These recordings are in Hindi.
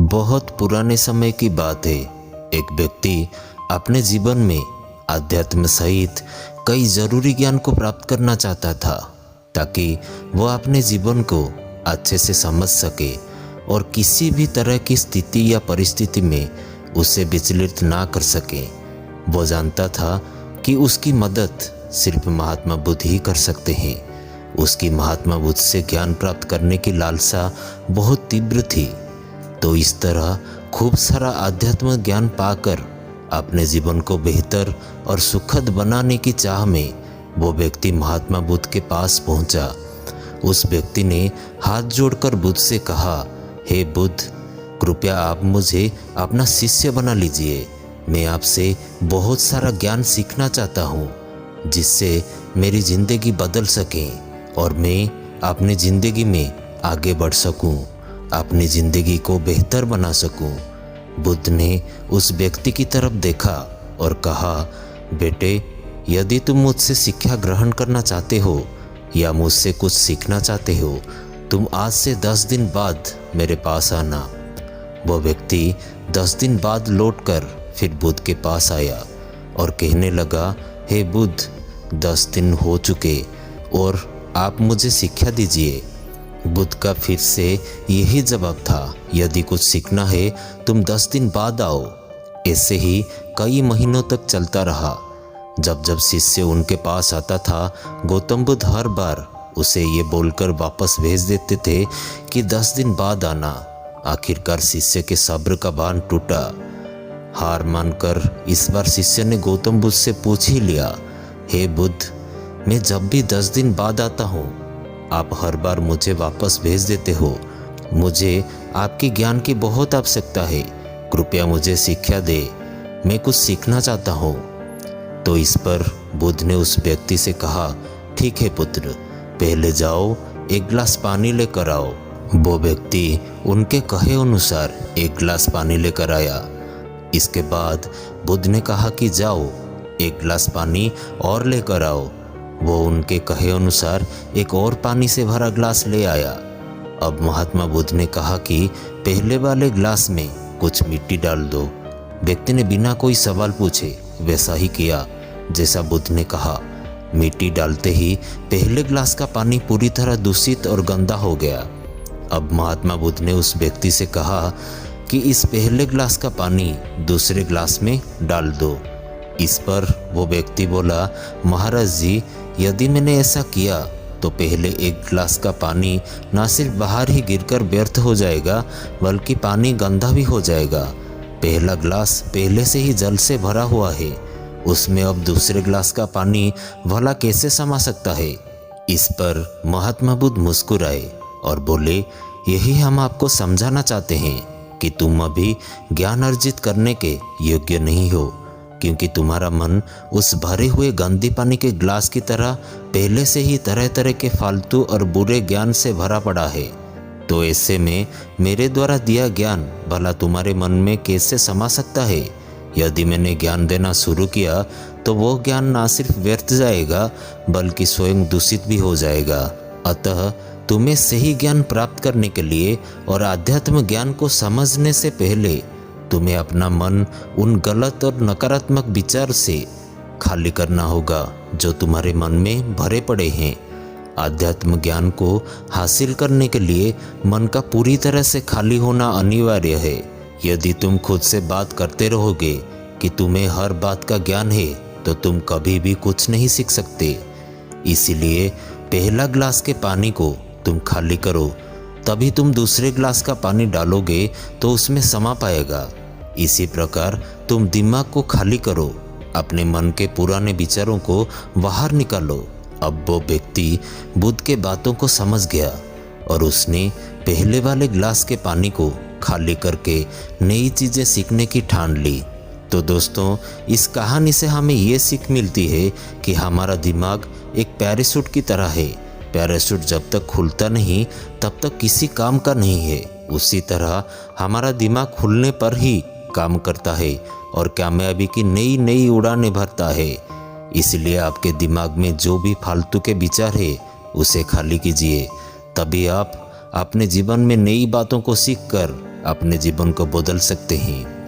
बहुत पुराने समय की बात है। एक व्यक्ति अपने जीवन में आध्यात्म सहित कई जरूरी ज्ञान को प्राप्त करना चाहता था, ताकि वह अपने जीवन को अच्छे से समझ सके और किसी भी तरह की स्थिति या परिस्थिति में उसे विचलित ना कर सके। वो जानता था कि उसकी मदद सिर्फ महात्मा बुद्ध ही कर सकते हैं। उसकी महात्मा बुद्ध से ज्ञान प्राप्त करने की लालसा बहुत तीव्र थी। तो इस तरह खूब सारा आध्यात्म ज्ञान पाकर अपने जीवन को बेहतर और सुखद बनाने की चाह में वो व्यक्ति महात्मा बुद्ध के पास पहुंचा। उस व्यक्ति ने हाथ जोड़कर बुद्ध से कहा, हे बुद्ध, कृपया आप मुझे अपना शिष्य बना लीजिए। मैं आपसे बहुत सारा ज्ञान सीखना चाहता हूँ, जिससे मेरी ज़िंदगी बदल सके और मैं अपनी ज़िंदगी में आगे बढ़ सकूं, अपनी ज़िंदगी को बेहतर बना सकूं। बुद्ध ने उस व्यक्ति की तरफ देखा और कहा, बेटे, यदि तुम मुझसे शिक्षा ग्रहण करना चाहते हो या मुझसे कुछ सीखना चाहते हो, तुम आज से 10 दिन बाद मेरे पास आना। वह व्यक्ति 10 दिन बाद लौटकर फिर बुद्ध के पास आया और कहने लगा, हे बुद्ध, 10 दिन हो चुके और आप मुझे शिक्षा दीजिए। बुद्ध का फिर से यही जवाब था, यदि कुछ सीखना है तुम 10 दिन बाद आओ। ऐसे ही कई महीनों तक चलता रहा। जब जब शिष्य उनके पास आता था, गौतम बुद्ध हर बार उसे ये बोलकर वापस भेज देते थे कि 10 दिन बाद आना। आखिरकार शिष्य के सब्र का बांध टूटा। हार मानकर इस बार शिष्य ने गौतम बुद्ध से पूछ ही लिया, हे बुद्ध, मैं जब भी 10 दिन बाद आता हूँ, आप हर बार मुझे वापस भेज देते हो। मुझे आपके ज्ञान की बहुत आवश्यकता है। कृपया मुझे शिक्षा दे, मैं कुछ सीखना चाहता हूँ। तो इस पर बुद्ध ने उस व्यक्ति से कहा, ठीक है पुत्र, पहले जाओ एक गिलास पानी लेकर आओ। वो व्यक्ति उनके कहे अनुसार एक गिलास पानी लेकर आया। इसके बाद बुद्ध ने कहा कि जाओ एक गिलास पानी और लेकर आओ। वो उनके कहे अनुसार एक और पानी से भरा गिलास ले आया। अब महात्मा बुद्ध ने कहा कि पहले वाले गिलास में कुछ मिट्टी डाल दो। व्यक्ति ने बिना कोई सवाल पूछे वैसा ही किया जैसा बुद्ध ने कहा। मिट्टी डालते ही पहले गिलास का पानी पूरी तरह दूषित और गंदा हो गया। अब महात्मा बुद्ध ने उस व्यक्ति से कहा कि इस पहले गिलास का पानी दूसरे गिलास में डाल दो। इस पर वो व्यक्ति बोला, महाराज जी, यदि मैंने ऐसा किया तो पहले एक गिलास का पानी न सिर्फ बाहर ही गिरकर व्यर्थ हो जाएगा, बल्कि पानी गंदा भी हो जाएगा। पहला गिलास पहले से ही जल से भरा हुआ है, उसमें अब दूसरे गिलास का पानी भला कैसे समा सकता है। इस पर महात्मा बुद्ध मुस्कुराए और बोले, यही हम आपको समझाना चाहते हैं कि तुम अभी ज्ञान अर्जित करने के योग्य नहीं हो, क्योंकि तुम्हारा मन उस भरे हुए गंदे पानी के गिलास की तरह पहले से ही तरह तरह के फालतू और बुरे ज्ञान से भरा पड़ा है। तो ऐसे में मेरे द्वारा दिया ज्ञान भला तुम्हारे मन में कैसे समा सकता है। यदि मैंने ज्ञान देना शुरू किया तो वो ज्ञान ना सिर्फ व्यर्थ जाएगा, बल्कि स्वयं दूषित भी हो जाएगा। अतः तुम्हें सही ज्ञान प्राप्त करने के लिए और आध्यात्म ज्ञान को समझने से पहले तुम्हें अपना मन उन गलत और नकारात्मक विचार से खाली करना होगा जो तुम्हारे मन में भरे पड़े हैं। आध्यात्म ज्ञान को हासिल करने के लिए मन का पूरी तरह से खाली होना अनिवार्य है। यदि तुम खुद से बात करते रहोगे कि तुम्हें हर बात का ज्ञान है, तो तुम कभी भी कुछ नहीं सीख सकते। इसीलिए पहला गिलास के पानी को तुम खाली करो, तभी तुम दूसरे गिलास का पानी डालोगे तो उसमें समा पाएगा। इसी प्रकार तुम दिमाग को खाली करो, अपने मन के पुराने विचारों को बाहर निकालो। अब वो व्यक्ति बुद्ध के बातों को समझ गया और उसने पहले वाले गिलास के पानी को खाली करके नई चीज़ें सीखने की ठान ली। तो दोस्तों, इस कहानी से हमें ये सीख मिलती है कि हमारा दिमाग एक पैराशूट की तरह है। पैराशूट जब तक खुलता नहीं तब तक किसी काम का नहीं है। उसी तरह हमारा दिमाग खुलने पर ही काम करता है और कामयाबी की नई नई उड़ानें भरता है। इसलिए आपके दिमाग में जो भी फालतू के विचार है उसे खाली कीजिए, तभी आप अपने जीवन में नई बातों को सीखकर अपने जीवन को बदल सकते हैं।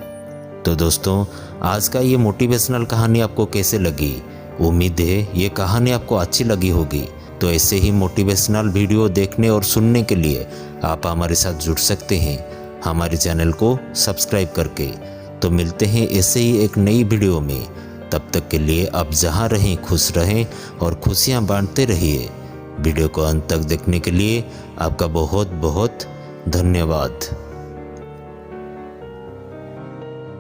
तो दोस्तों, आज का ये मोटिवेशनल कहानी आपको कैसे लगी? उम्मीद है ये कहानी आपको अच्छी लगी होगी। तो ऐसे ही मोटिवेशनल वीडियो देखने और सुनने के लिए आप हमारे साथ जुड़ सकते हैं हमारे चैनल को सब्सक्राइब करके। तो मिलते हैं ऐसे ही एक नई वीडियो में। तब तक के लिए आप जहां रहें खुश रहें और खुशियां बांटते रहिए। वीडियो को अंत तक देखने के लिए आपका बहुत बहुत धन्यवाद।